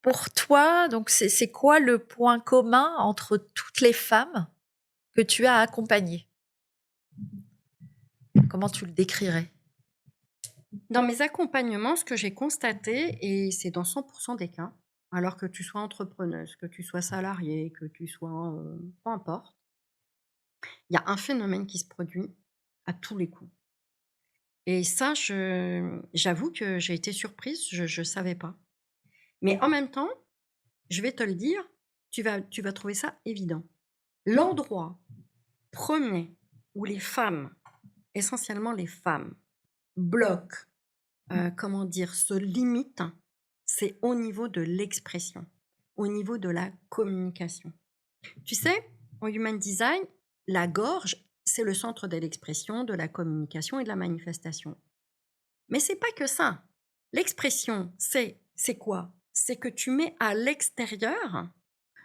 pour toi, donc c'est quoi le point commun entre toutes les femmes que tu as accompagnées? Comment tu le décrirais? Dans mes accompagnements, ce que j'ai constaté, et c'est dans 100 des cas, alors que tu sois entrepreneuse, que tu sois salariée, que tu sois, peu importe, il y a un phénomène qui se produit à tous les coups. Et ça, j'avoue que j'ai été surprise, je savais pas. Mais en même temps, je vais te le dire, tu vas trouver ça évident. L'endroit premier où les femmes, essentiellement les femmes, bloquent, comment dire? Se limitent, c'est au niveau de l'expression, au niveau de la communication. Tu sais, en human design, la gorge, c'est le centre de l'expression, de la communication et de la manifestation. Mais c'est pas que ça. L'expression, c'est quoi? C'est que tu mets à l'extérieur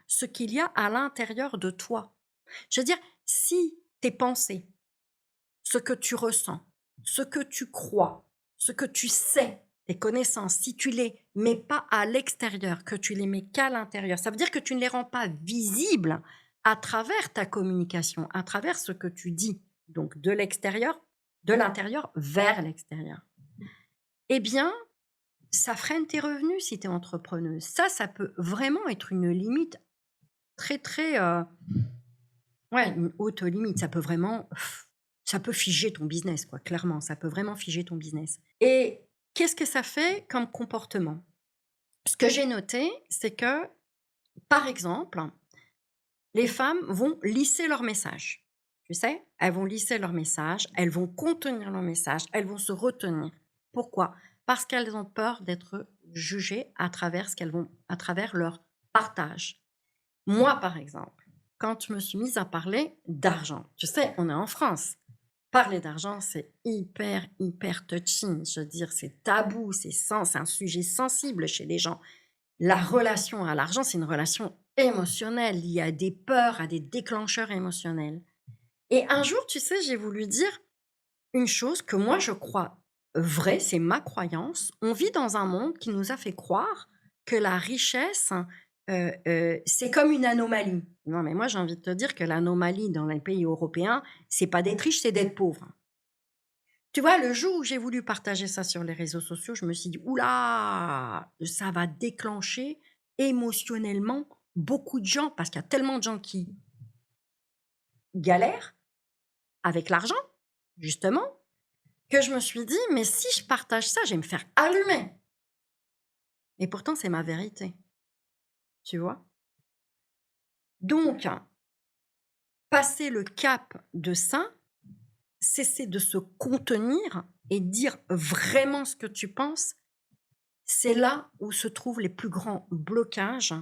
ce qu'il y a à l'intérieur de toi. Je veux dire, si tes pensées, ce que tu ressens, ce que tu crois, ce que tu sais, tes connaissances, si tu les mets pas à l'extérieur, que tu les mets qu'à l'intérieur, ça veut dire que tu ne les rends pas visibles à travers ta communication, à travers ce que tu dis, donc de l'extérieur, de l'intérieur vers l'extérieur. Eh bien, ça freine tes revenus si tu es entrepreneuse. Ça peut vraiment être une limite très, très, ouais, une haute limite. Ça peut figer ton business, quoi, clairement. Ça peut vraiment figer ton business. Et qu'est-ce que ça fait comme comportement? Ce que j'ai noté, c'est que, par exemple, les femmes vont lisser leur message. Tu sais, elles vont lisser leur message, elles vont contenir leur message, elles vont se retenir. Pourquoi? Parce qu'elles ont peur d'être jugées à travers leur partage. Moi, par exemple, quand je me suis mise à parler d'argent, tu sais, on est en France. Parler d'argent, c'est hyper, hyper touchy. Je veux dire, c'est tabou, c'est un sujet sensible chez les gens. La relation à l'argent, c'est une relation émotionnelle. Il y a des peurs, à des déclencheurs émotionnels. Et un jour, tu sais, j'ai voulu dire une chose que moi, je crois vraie, c'est ma croyance. On vit dans un monde qui nous a fait croire que la richesse, c'est comme une anomalie. Non, mais moi, j'ai envie de te dire que l'anomalie dans les pays européens, c'est pas d'être riche, c'est d'être pauvre. Tu vois, le jour où j'ai voulu partager ça sur les réseaux sociaux, je me suis dit: «Ouh là! Ça va déclencher émotionnellement beaucoup de gens», parce qu'il y a tellement de gens qui galèrent avec l'argent, justement, que je me suis dit: «Mais si je partage ça, je vais me faire allumer». Et pourtant, c'est ma vérité, tu vois? Donc, passer le cap de ça, cesser de se contenir et dire vraiment ce que tu penses, c'est là où se trouvent les plus grands blocages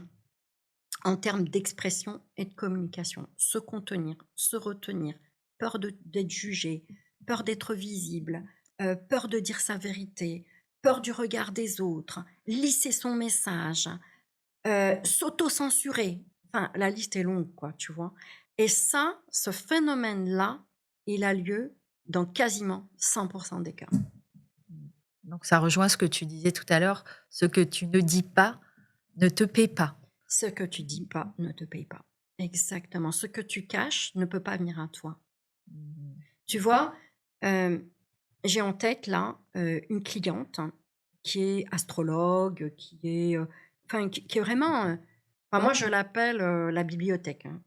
en termes d'expression et de communication. Se contenir, se retenir, peur d'être jugé, peur d'être visible, peur de dire sa vérité, peur du regard des autres, lisser son message, s'auto-censurer. Enfin, la liste est longue, quoi, tu vois. Et ça, ce phénomène-là, il a lieu dans quasiment 100% des cas. Donc ça rejoint ce que tu disais tout à l'heure, ce que tu ne dis pas ne te paie pas. Ce que tu dis pas ne te paye pas. Exactement. Ce que tu caches ne peut pas venir à toi. Mmh. Tu vois, j'ai en tête là, une cliente qui est astrologue, qui est vraiment, enfin moi je l'appelle, la bibliothèque, hein.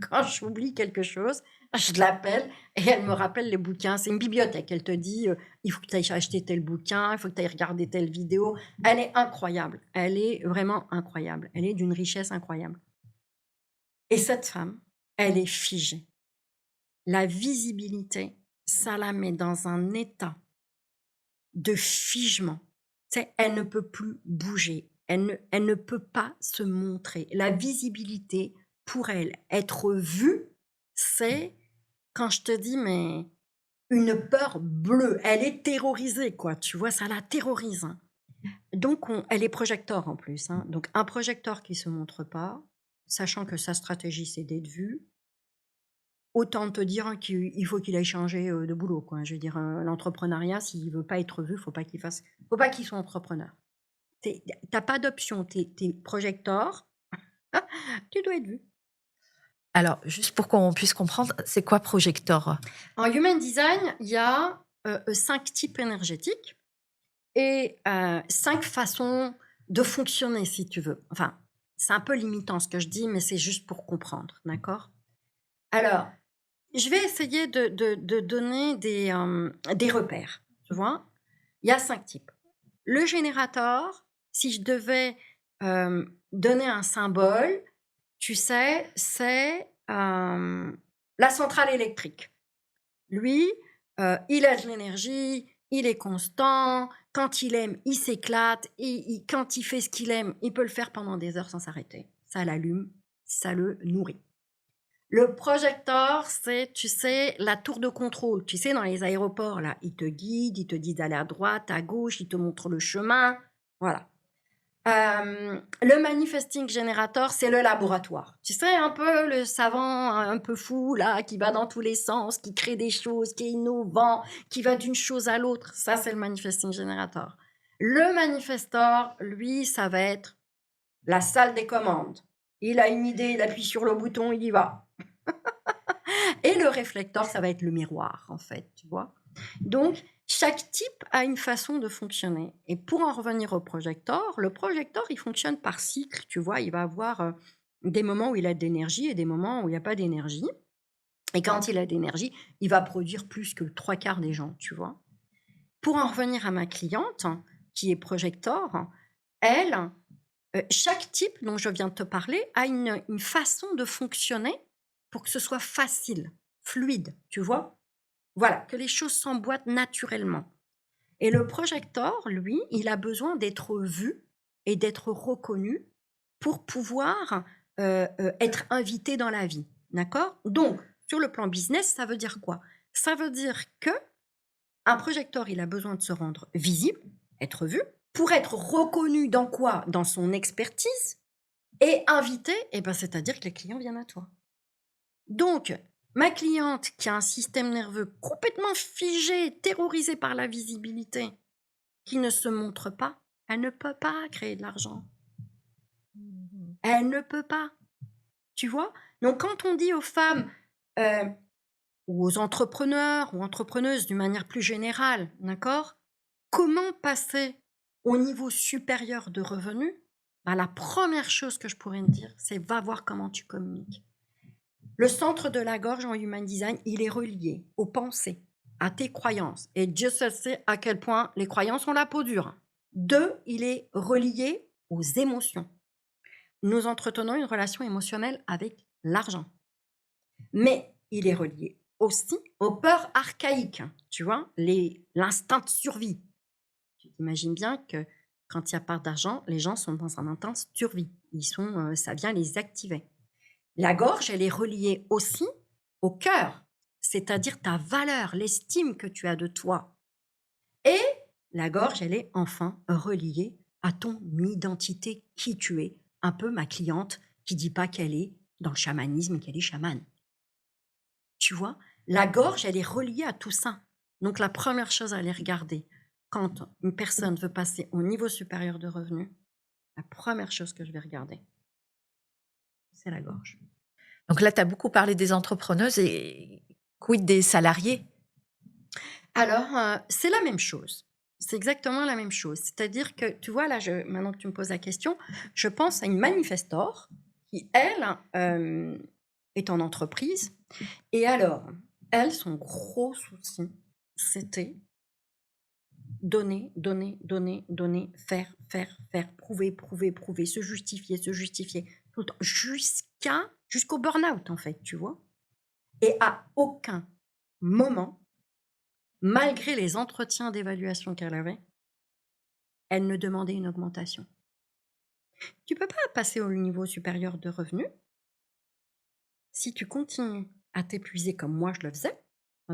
Quand j'oublie quelque chose, je l'appelle et elle me rappelle les bouquins. C'est une bibliothèque. Elle te dit, «Il faut que tu ailles acheter tel bouquin, il faut que tu ailles regarder telle vidéo». Elle est incroyable. Elle est vraiment incroyable. Elle est d'une richesse incroyable. Et cette femme, elle est figée. La visibilité, ça la met dans un état de figement. Tu sais, elle ne peut plus bouger. Elle ne peut pas se montrer. La visibilité, pour elle, être vue, c'est quand je te dis, mais une peur bleue. Elle est terrorisée, quoi. Tu vois, ça la terrorise, hein. Donc, elle est projecteur en plus, hein. Donc, un projecteur qui se montre pas, sachant que sa stratégie, c'est d'être vu. Autant te dire qu'il faut qu'il aille changer, de boulot, quoi. Je veux dire, l'entrepreneuriat, s'il veut pas être vu, faut pas qu'il soit entrepreneur. T'as pas d'option. T'es projecteur, tu dois être vu. Alors, juste pour qu'on puisse comprendre, c'est quoi projecteur? En Human Design, il y a 5 types énergétiques et 5 façons de fonctionner, si tu veux. Enfin, c'est un peu limitant ce que je dis, mais c'est juste pour comprendre, d'accord? Alors, je vais essayer de donner des repères, tu vois? Il y a 5 types. Le générateur, si je devais donner un symbole, tu sais, c'est la centrale électrique. Lui, il a de l'énergie, il est constant, quand il aime, il s'éclate, et quand il fait ce qu'il aime, il peut le faire pendant des heures sans s'arrêter. Ça l'allume, ça le nourrit. Le projecteur, c'est, tu sais, la tour de contrôle. Tu sais, dans les aéroports, là, il te guide, il te dit d'aller à droite, à gauche, il te montre le chemin. Voilà. Le manifesting generator, c'est le laboratoire. Tu sais, un peu le savant un peu fou, là, qui va dans tous les sens, qui crée des choses, qui est innovant, qui va d'une chose à l'autre. Ça, c'est le manifesting generator. Le manifestor, lui, ça va être la salle des commandes. Il a une idée, il appuie sur le bouton, il y va. Et le réflecteur, ça va être le miroir, en fait, tu vois. Donc, chaque type a une façon de fonctionner. Et pour en revenir au projecteur, le projecteur, il fonctionne par cycle, tu vois. Il va avoir des moments où il a de l'énergie et des moments où il n'y a pas d'énergie. Et quand il a d'énergie, il va produire plus que 3/4 des gens, tu vois. Pour en revenir à ma cliente, qui est projecteur, elle, chaque type dont je viens de te parler a une façon de fonctionner pour que ce soit facile, fluide, tu vois. Voilà, que les choses s'emboîtent naturellement. Et le projecteur, lui, il a besoin d'être vu et d'être reconnu pour pouvoir être invité dans la vie. D'accord? Donc, sur le plan business, ça veut dire quoi? Ça veut dire que un projecteur, il a besoin de se rendre visible, être vu, pour être reconnu dans quoi? Dans son expertise et invité, eh ben, c'est-à-dire que les clients viennent à toi. Donc, ma cliente qui a un système nerveux complètement figé, terrorisé par la visibilité, qui ne se montre pas, elle ne peut pas créer de l'argent. Elle ne peut pas. Tu vois? Donc, quand on dit aux femmes ou aux entrepreneurs ou entrepreneuses d'une manière plus générale, d'accord? Comment passer au niveau supérieur de revenus? Ben, la première chose que je pourrais te dire, c'est va voir comment tu communiques. Le centre de la gorge en Human Design, il est relié aux pensées, à tes croyances. Et Dieu seul sait à quel point les croyances ont la peau dure. 2, il est relié aux émotions. Nous entretenons une relation émotionnelle avec l'argent. Mais il est relié aussi aux peurs archaïques, tu vois, l'instinct de survie. Tu t'imagines bien que quand il n'y a pas d'argent, les gens sont dans un instinct de survie. Ça vient les activer. La gorge, elle est reliée aussi au cœur, c'est-à-dire ta valeur, l'estime que tu as de toi. Et la gorge, elle est enfin reliée à ton identité, qui tu es. Un peu ma cliente qui dit pas qu'elle est dans le chamanisme, qu'elle est chamane. Tu vois, la gorge, elle est reliée à tout ça. Donc la première chose à aller regarder, quand une personne veut passer au niveau supérieur de revenus, la première chose que je vais regarder, c'est la gorge. Donc là, tu as beaucoup parlé des entrepreneuses et quid des salariés? Alors, c'est la même chose. C'est exactement la même chose. C'est-à-dire que, tu vois, là, maintenant que tu me poses la question, je pense à une manifestor qui, elle, est en entreprise. Et alors, elle, son gros souci, c'était donner, donner, donner, donner, faire, prouver, se justifier, tout le temps, jusqu'au burn-out, en fait, tu vois. Et à aucun moment, malgré les entretiens d'évaluation qu'elle avait, elle ne demandait une augmentation. Tu peux pas passer au niveau supérieur de revenus si tu continues à t'épuiser comme moi je le faisais.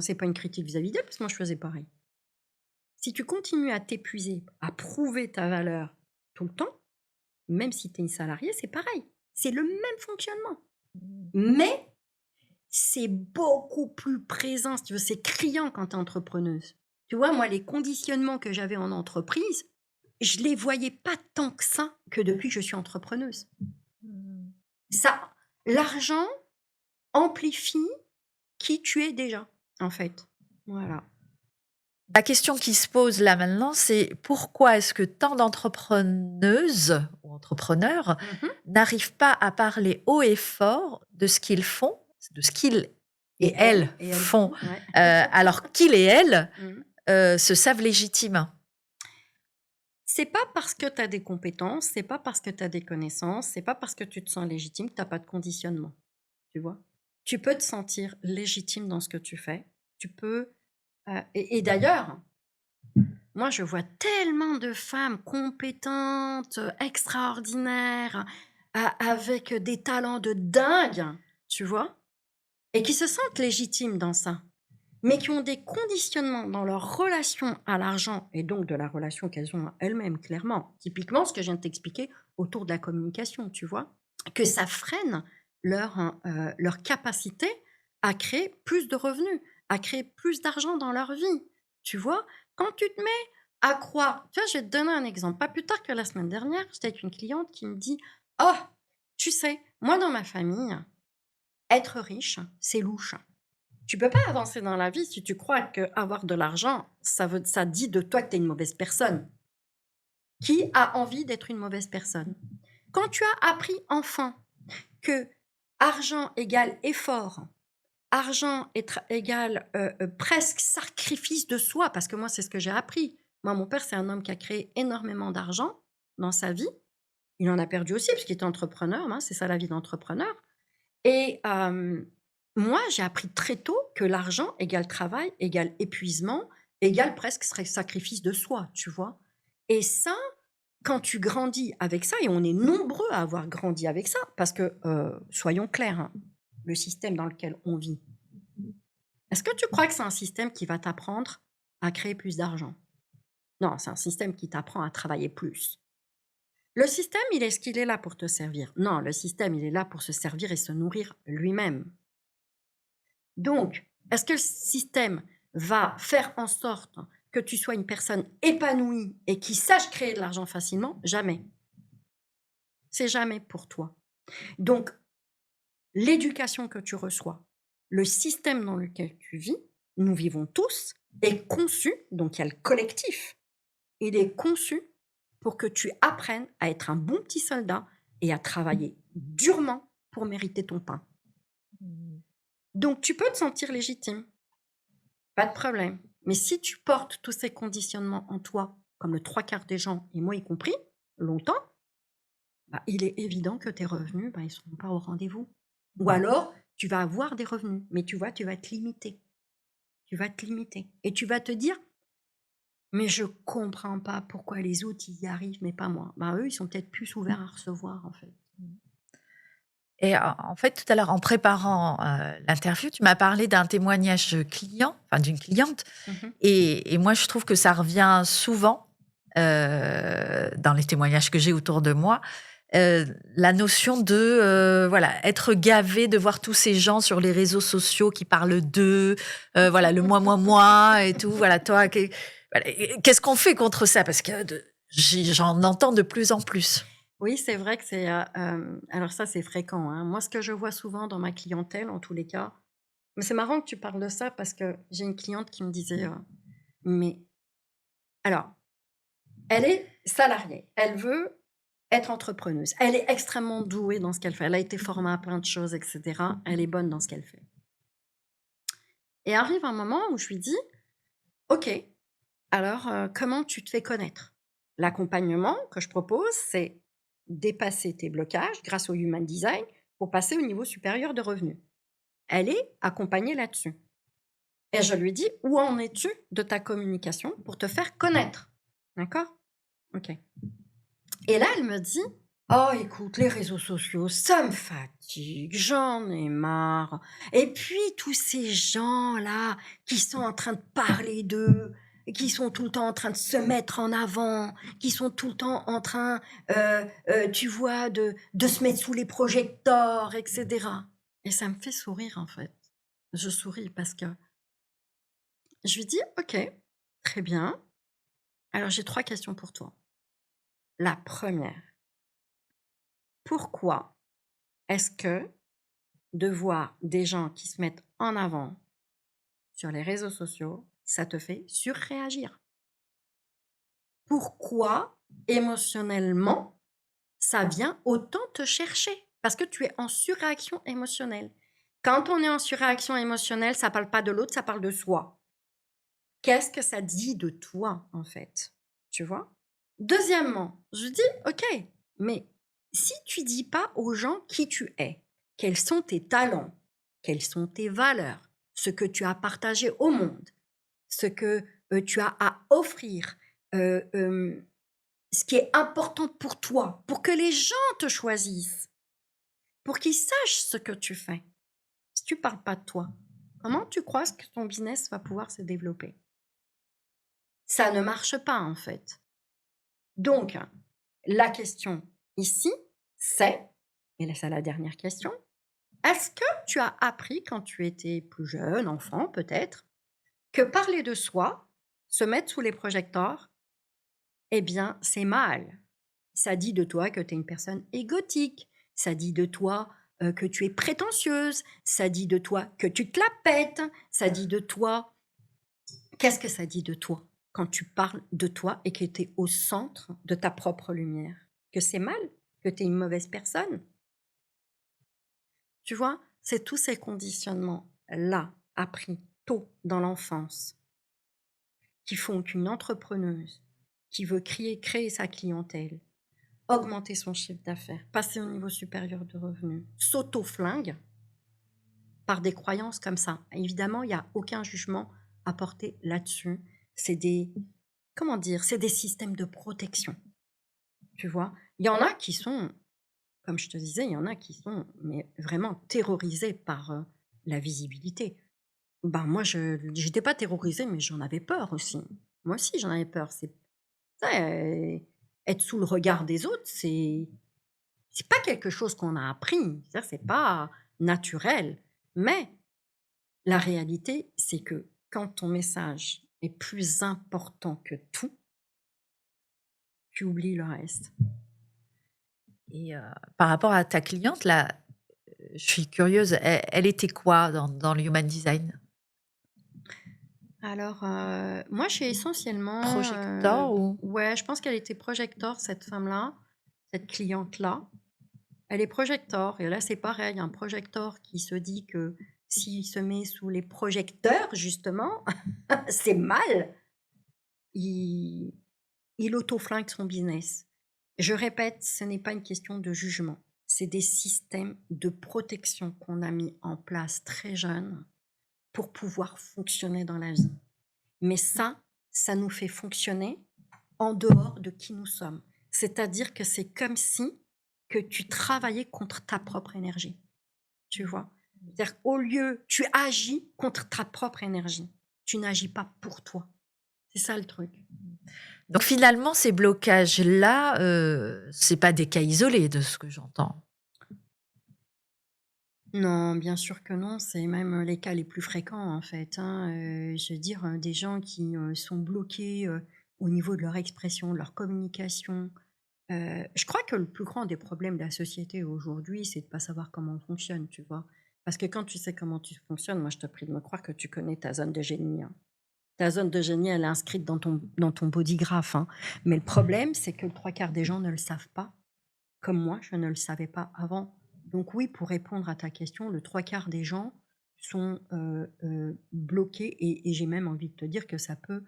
C'est pas une critique vis-à-vis d'elle, parce que moi je faisais pareil. Si tu continues à t'épuiser, à prouver ta valeur tout le temps, même si tu es une salariée, c'est pareil. C'est le même fonctionnement. Mais c'est beaucoup plus présent, si tu veux, c'est criant quand tu es entrepreneuse. Tu vois, moi, les conditionnements que j'avais en entreprise, je les voyais pas tant que ça que depuis que je suis entrepreneuse. Mmh. Ça, l'argent amplifie qui tu es déjà, en fait. Voilà. La question qui se pose là maintenant, c'est pourquoi est-ce que tant d'entrepreneuses ou entrepreneurs Mmh n'arrivent pas à parler haut et fort de ce qu'ils font, de ce qu'ils et elles et elles font, font, ouais. alors qu'ils et elles Mmh. se savent légitimes? C'est pas parce que tu as des compétences, c'est pas parce que tu as des connaissances, c'est pas parce que tu te sens légitime que tu as pas de conditionnement, tu vois? Tu peux te sentir légitime dans ce que tu fais. Tu peux, et d'ailleurs, moi, je vois tellement de femmes compétentes, extraordinaires, avec des talents de dingue, tu vois? Et qui se sentent légitimes dans ça, mais qui ont des conditionnements dans leur relation à l'argent et donc de la relation qu'elles ont à elles-mêmes, clairement. Typiquement, ce que je viens de t'expliquer autour de la communication, tu vois? Que ça freine leur capacité à créer plus de revenus, à créer plus d'argent dans leur vie, tu vois? Quand tu te mets à croire, tu vois, je vais te donner un exemple. Pas plus tard que la semaine dernière, j'étais avec une cliente qui me dit: «Oh, tu sais, moi dans ma famille, être riche, c'est louche. Tu peux pas avancer dans la vie si tu crois qu'avoir de l'argent, ça dit de toi que tu es une mauvaise personne. Qui a envie d'être une mauvaise personne? Quand tu as appris enfant que argent égale effort, argent égale presque sacrifice de soi, parce que moi, c'est ce que j'ai appris. Moi, mon père, c'est un homme qui a créé énormément d'argent dans sa vie. Il en a perdu aussi, parce qu'il était entrepreneur, hein, c'est ça la vie d'entrepreneur. Et moi, j'ai appris très tôt que l'argent égale travail, égale épuisement, égale presque sacrifice de soi, tu vois? Et ça, quand tu grandis avec ça, et on est nombreux à avoir grandi avec ça, parce que, soyons clairs, hein, le système dans lequel on vit, est-ce que tu crois que c'est un système qui va t'apprendre à créer plus d'argent? Non, c'est un système qui t'apprend à travailler plus. Le système, il est ce qu'il est là pour te servir. Non, le système, il est là pour se servir et se nourrir lui-même. Donc, est-ce que le système va faire en sorte que tu sois une personne épanouie et qui sache créer de l'argent facilement? Jamais. C'est jamais pour toi. Donc, l'éducation que tu reçois, le système dans lequel tu vis, nous vivons tous, est conçu, donc il y a le collectif, il est conçu pour que tu apprennes à être un bon petit soldat et à travailler durement pour mériter ton pain. Mmh. Donc, tu peux te sentir légitime. Pas de problème. Mais si tu portes tous ces conditionnements en toi, comme le 3/4 des gens, et moi y compris, longtemps, bah, il est évident que tes revenus, bah, ils ne seront pas au rendez-vous. Ou alors, tu vas avoir des revenus, mais tu vois, tu vas te limiter. Tu vas te limiter. Et tu vas te dire, mais je comprends pas pourquoi les autres y arrivent, mais pas moi. Bah, eux, ils sont peut-être plus ouverts à recevoir, en fait. Et en fait, tout à l'heure, en préparant, l'interview, tu m'as parlé d'un témoignage, client, enfin d'une cliente Mhm. et moi, je trouve que ça revient souvent, dans les témoignages que j'ai autour de moi, la notion de, voilà, être gavé de voir tous ces gens sur les réseaux sociaux qui parlent d'eux, voilà, le moi et tout. Voilà, toi, voilà, qu'est-ce qu'on fait contre ça? Parce que j'en entends de plus en plus. Oui, c'est vrai que c'est, alors ça, c'est fréquent, hein. Moi, ce que je vois souvent dans ma clientèle, en tous les cas, mais c'est marrant que tu parles de ça parce que j'ai une cliente qui me disait, mais alors, elle est salariée, elle veut être entrepreneuse, elle est extrêmement douée dans ce qu'elle fait, elle a été formée à plein de choses et cetera, elle est bonne dans ce qu'elle fait. Et arrive un moment où je lui dis: «OK, alors, comment tu te fais connaître?» L'accompagnement que je propose, c'est dépasser tes blocages grâce au human design pour passer au niveau supérieur de revenus. Elle est accompagnée là-dessus. Et je lui dis: «Où en es-tu de ta communication pour te faire connaître?» D'accord? OK. Et là, elle me dit: «Oh écoute, les réseaux sociaux, ça me fatigue, j'en ai marre. Et puis tous ces gens-là qui sont en train de parler d'eux, et qui sont tout le temps en train de se mettre en avant, qui sont tout le temps en train, tu vois, de se mettre sous les projecteurs et cetera». Et ça me fait sourire, en fait. Je souris parce que je lui dis: «OK, très bien. Alors j'ai 3 questions pour toi. La première, pourquoi est-ce que de voir des gens qui se mettent en avant sur les réseaux sociaux, ça te fait surréagir? Pourquoi émotionnellement, ça vient autant te chercher? Parce que tu es en surréaction émotionnelle. Quand on est en surréaction émotionnelle, ça parle pas de l'autre, ça parle de soi. Qu'est-ce que ça dit de toi, en fait? Tu vois? Deuxièmement, je dis, OK, mais si tu dis pas aux gens qui tu es, quels sont tes talents, quelles sont tes valeurs, ce que tu as partagé au monde, ce que tu as à offrir, euh, euh, ce qui est important pour toi, pour que les gens te choisissent, pour qu'ils sachent ce que tu fais. Si tu parles pas de toi, comment tu crois que ton business va pouvoir se développer? Ça ne marche pas, en fait. Donc, la question ici, c'est, et là c'est la dernière question, est-ce que tu as appris quand tu étais plus jeune, enfant peut-être, que parler de soi, se mettre sous les projecteurs, eh bien c'est mal. Ça dit de toi que tu es une personne égotique, ça dit de toi que tu es prétentieuse, ça dit de toi que tu te la pètes, ça dit de toi... Qu'est-ce que ça dit de toi quand tu parles de toi et que tu es au centre de ta propre lumière? Que c'est mal? Que tu es une mauvaise personne? Tu vois, c'est tous ces conditionnements-là, appris tôt dans l'enfance, qui font qu'une entrepreneuse qui veut créer sa clientèle, augmenter son chiffre d'affaires, passer au niveau supérieur de revenus, s'auto-flingue par des croyances comme ça. Évidemment, il n'y a aucun jugement à porter là-dessus. C'est des, comment dire, c'est des systèmes de protection. Tu vois, il y en a qui sont, comme je te disais, il y en a qui sont mais vraiment terrorisés par la visibilité. Ben moi, je n'étais pas terrorisée, mais j'en avais peur aussi. Moi aussi, j'en avais peur. C'est ça, être sous le regard des autres, c'est pas quelque chose qu'on a appris. C'est pas naturel. Mais la réalité, c'est que quand ton message est plus important que tout, tu oublies le reste. Et par rapport à ta cliente, là, je suis curieuse, elle était quoi dans le human design? Alors, moi, j'ai essentiellement, Projecteur ou? ouais, je pense qu'elle était projecteur, cette femme-là, cette cliente-là. Elle est projecteur, et là, c'est pareil, un projecteur qui se dit que s'il se met sous les projecteurs, justement, c'est mal. Il, il auto-flingue son business. Je répète, ce n'est pas une question de jugement. C'est des systèmes de protection qu'on a mis en place très jeunes pour pouvoir fonctionner dans la vie. Mais ça nous fait fonctionner en dehors de qui nous sommes. C'est-à-dire que c'est comme si que tu travaillais contre ta propre énergie. Tu vois? C'est-à-dire qu'au lieu, tu agis contre ta propre énergie. Tu n'agis pas pour toi. C'est ça le truc. Donc finalement, ces blocages-là, c'est pas des cas isolés de ce que j'entends. Non, bien sûr que non, c'est même les cas les plus fréquents en fait, hein. Je veux dire, des gens qui sont bloqués au niveau de leur expression, de leur communication. Je crois que le plus grand des problèmes de la société aujourd'hui, c'est de ne pas savoir comment on fonctionne, tu vois. Parce que quand tu sais comment tu fonctionnes, moi je te prie de me croire que tu connais ta zone de génie, hein. Ta zone de génie, elle est inscrite dans ton bodygraph, hein. Mais le problème, c'est que le trois quarts des gens ne le savent pas, comme moi, je ne le savais pas avant. Donc oui, pour répondre à ta question, le trois quarts des gens sont bloqués, et j'ai même envie de te dire que ça peut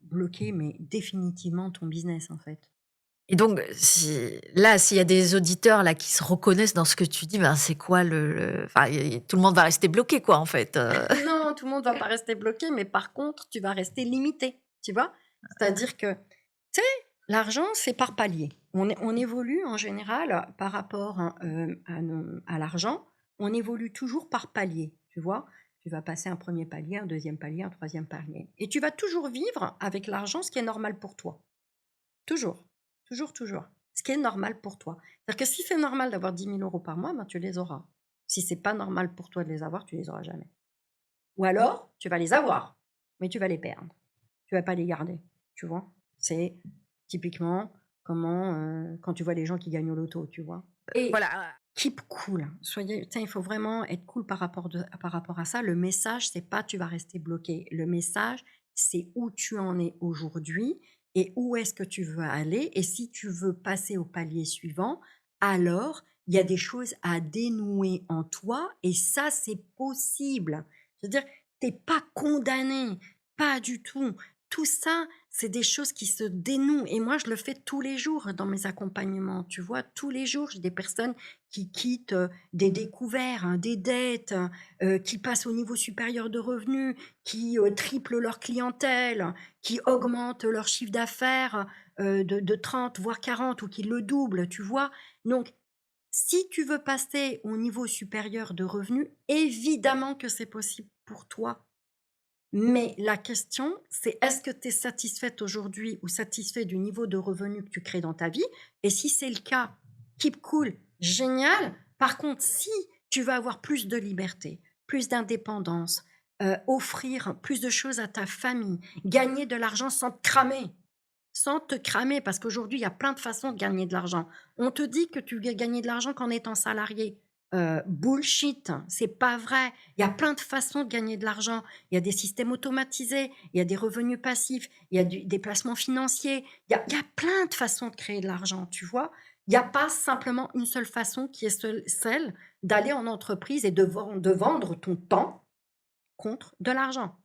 bloquer, mais définitivement, ton business, en fait. Et donc, s'il y a des auditeurs là qui se reconnaissent dans ce que tu dis, ben c'est quoi enfin, tout le monde va rester bloqué, quoi, en fait. Non, tout le monde va pas rester bloqué, mais par contre, tu vas rester limité, tu vois? C'est-à-dire que, tu sais, l'argent, c'est par palier. On évolue en général par rapport à l'argent, on évolue toujours par palier, tu vois? Tu vas passer un premier palier, un deuxième palier, un troisième palier. Et tu vas toujours vivre avec l'argent ce qui est normal pour toi. Toujours, toujours, toujours. Ce qui est normal pour toi. C'est-à-dire que si c'est normal d'avoir 10 000 € par mois, ben, tu les auras. Si c'est pas normal pour toi de les avoir, tu les auras jamais. Ou alors, tu vas les avoir, mais tu vas les perdre. Tu vas pas les garder, tu vois? C'est typiquement quand tu vois les gens qui gagnent au loto, tu vois? Et Voilà. keep cool. Il faut vraiment être cool par rapport à ça. Le message, c'est pas tu vas rester bloqué. Le message, c'est où tu en es aujourd'hui et où est-ce que tu veux aller. Et si tu veux passer au palier suivant, alors il y a des choses à dénouer en toi et ça, c'est possible. C'est-à-dire, t'es pas condamné, pas du tout. Tout ça, c'est des choses qui se dénouent. Et moi, je le fais tous les jours dans mes accompagnements. Tu vois, tous les jours, j'ai des personnes qui quittent des découverts, hein, des dettes, qui passent au niveau supérieur de revenus, qui triplent leur clientèle, qui augmentent leur chiffre d'affaires de 30, voire 40, ou qui le doublent, tu vois. Donc, si tu veux passer au niveau supérieur de revenus, évidemment que c'est possible pour toi. Mais la question, c'est est-ce que tu es satisfaite aujourd'hui ou satisfait du niveau de revenu que tu crées dans ta vie? Et si c'est le cas, keep cool, génial. Par contre, si tu veux avoir plus de liberté, plus d'indépendance, offrir plus de choses à ta famille, gagner de l'argent sans te cramer, parce qu'aujourd'hui, il y a plein de façons de gagner de l'argent. On te dit que tu vas gagner de l'argent qu'en étant salarié. Bullshit, c'est pas vrai. Il y a plein de façons de gagner de l'argent. Il y a des systèmes automatisés, il y a des revenus passifs, il y a des placements financiers. Il y a plein de façons de créer de l'argent, tu vois. Il n'y a pas simplement une seule façon qui est celle d'aller en entreprise et de vendre ton temps contre de l'argent.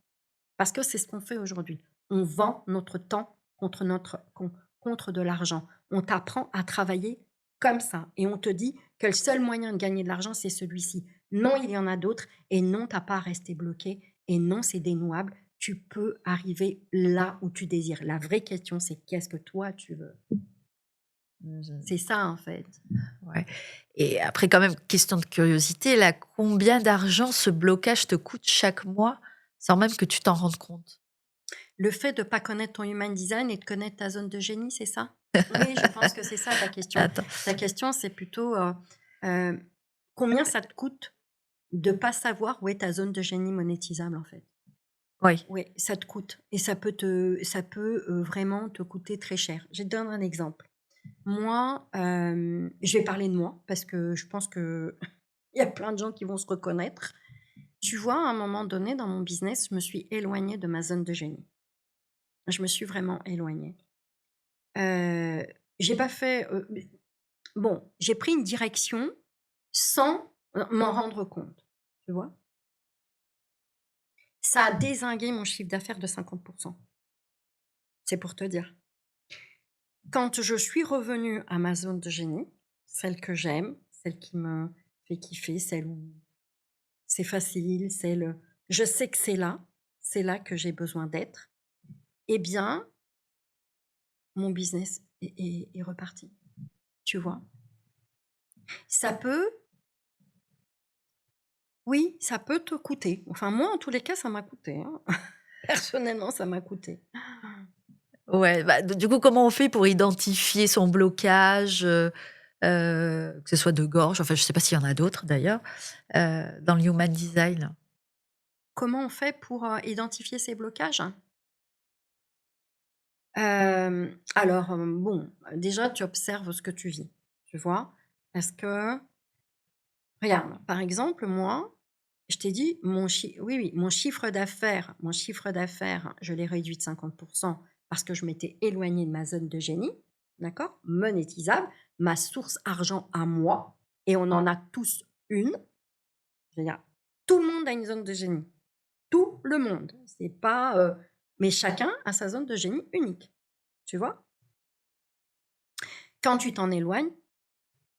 Parce que c'est ce qu'on fait aujourd'hui. On vend notre temps contre de l'argent. On t'apprend à travailler comme ça et on te dit que le seul moyen de gagner de l'argent, c'est celui-ci. Non, il y en a d'autres et non, t'as pas à rester bloqué et non, c'est dénouable. Tu peux arriver là où tu désires. La vraie question, c'est qu'est-ce que toi tu veux? C'est ça en fait. Ouais. Et après, quand même, question de curiosité, là, combien d'argent ce blocage te coûte chaque mois sans même que tu t'en rendes compte? Le fait de pas connaître ton human design et de connaître ta zone de génie, c'est ça? Oui, je pense que c'est ça ta question. Attends. Ta question, c'est plutôt euh, combien ça te coûte de pas savoir où est ta zone de génie monétisable en fait. Oui. Oui, ça te coûte et ça peut vraiment te coûter très cher. Je vais te donner un exemple. Moi, je vais parler de moi parce que je pense que il y a plein de gens qui vont se reconnaître. Tu vois, à un moment donné dans mon business, je me suis éloignée de ma zone de génie. Je me suis vraiment éloignée. J'ai pas fait. Bon, j'ai pris une direction sans m'en rendre compte. Tu vois? Ça a dézingué mon chiffre d'affaires de 50%. C'est pour te dire. Quand je suis revenue à ma zone de génie, celle que j'aime, celle qui me fait kiffer, celle où c'est facile, celle je sais que c'est là que j'ai besoin d'être, eh bien, mon business est reparti. Tu vois? Ça peut Oui, ça peut te coûter. Enfin, moi, en tous les cas, ça m'a coûté, hein. Personnellement, ça m'a coûté. Ouais, bah, du coup, comment on fait pour identifier son blocage, que ce soit de gorge, enfin, je sais pas s'il y en a d'autres d'ailleurs, dans le human design? Comment on fait pour identifier ces blocages? Alors, bon, déjà, tu observes ce que tu vis, tu vois? Parce que, regarde, par exemple, moi, je t'ai dit, oui, oui, mon chiffre d'affaires, je l'ai réduit de 50% parce que je m'étais éloignée de ma zone de génie, d'accord? Monétisable, ma source argent à moi, et on en a tous une. Je veux dire, tout le monde a une zone de génie. Tout le monde. C'est pas, mais chacun a sa zone de génie unique. Tu vois? Quand tu t'en éloignes,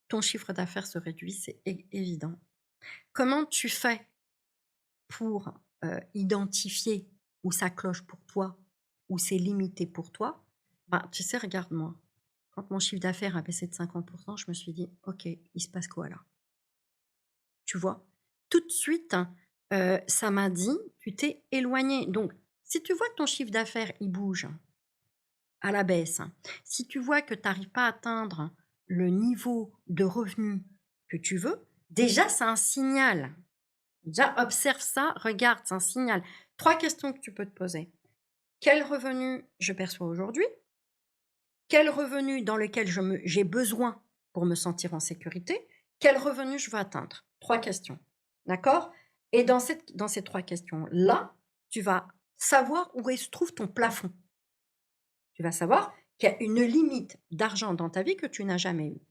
ton chiffre d'affaires se réduit, c'est évident. Comment tu fais pour identifier où ça cloche pour toi, où c'est limité pour toi? Ben, tu sais, regarde-moi. Quand mon chiffre d'affaires a baissé de 50%, je me suis dit, OK, il se passe quoi là? Tu vois? Tout de suite, ça m'a dit, tu t'es éloigné. Donc, si tu vois que ton chiffre d'affaires, il bouge à la baisse, si tu vois que tu n'arrives pas à atteindre le niveau de revenu que tu veux, déjà, c'est un signal. Déjà, observe ça, regarde, c'est un signal. 3 questions que tu peux te poser. Quel revenu je perçois aujourd'hui? quel revenu dans lequel j'ai besoin pour me sentir en sécurité, quel revenu je veux atteindre. 3 questions. D'accord? Et dans ces 3 questions-là, tu vas savoir où se trouve ton plafond. Tu vas savoir qu'il y a une limite d'argent dans ta vie que tu n'as jamais eue.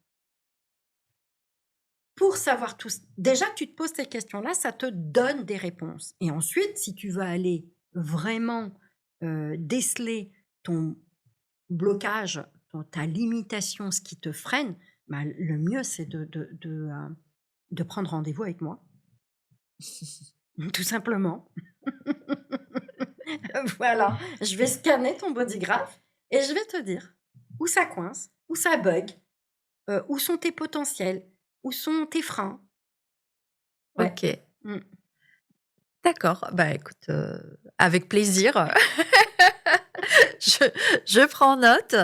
Pour savoir tout, déjà que tu te poses ces questions-là, ça te donne des réponses. Et ensuite, si tu veux aller vraiment déceler ton blocage, ta limitation, ce qui te freine, bah, le mieux, c'est de prendre rendez-vous avec moi, tout simplement. Voilà, je vais scanner ton bodygraph et je vais te dire où ça coince, où ça bug, où sont tes potentiels, où sont tes freins. Ouais. Ok, Mm. d'accord. Bah écoute, avec plaisir. je, je prends note.